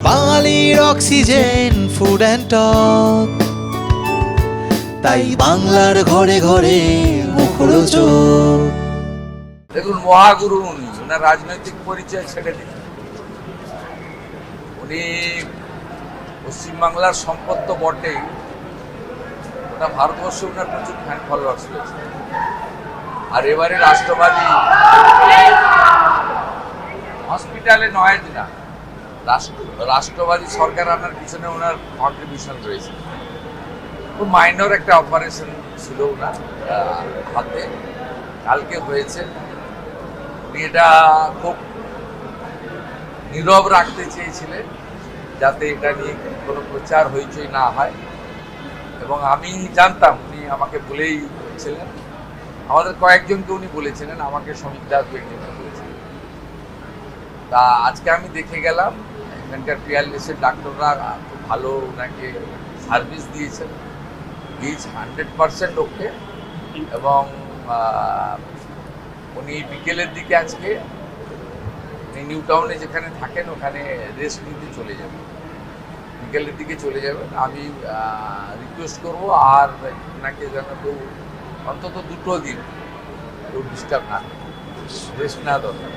বাঙালির oxygen food and talk, তাই বাংলার ঘরে ঘরে মুখরোচক। দেখুন, মহাগুরু উনি, ওনার রাজনৈতিক পরিচয় ছেড়ে দিন। উনি পশ্চিমবাংলার সম্পদ তো বটেই, ওটা ভারতবর্ষে ওনার প্রচুর ফ্যান ফলোয়ার্স রয়েছে। আর এবারে রাষ্ট্রবাদী হসপিটালে নয় না, রাষ্ট্রবাদী সরকার আনার পিছনে ওনার কন্ট্রিবিউশন রয়েছে। খুব মাইনর একটা অপারেশন ছিল ওনার হাতে, কালকে হয়েছে। উনি এটা খুব নীরব রাখতে চেয়েছিলেন, যাতে এটা নিয়ে কোনো প্রচার হইচই না হয়। এবং আমি জানতাম উনি আমাকে বলেই ছিলেন, আমাদের কয়েকজনকে উনি বলেছিলেন, আমাকে শ্রমিক দাস একজনকে বলেছিলেন। তা আজকে আমি দেখে গেলাম, এখানকার পিয়ারলেসের ডাক্তাররা খুব ভালো ওনাকে সার্ভিস দিয়েছেন। ইজ 100% ওকে। এবং উনি বিকেলের দিকে আজকে নিউ টাউনে যেখানে থাকেন ওখানে রেস্ট নিতে চলে যাবেন, বিকেলের দিকে চলে যাবেন। আমি রিকোয়েস্ট করবো আর ওনাকে যেন কেউ অন্তত 2 দিন কেউ ডিস্টার্ব না, রেস্ট না দরকার।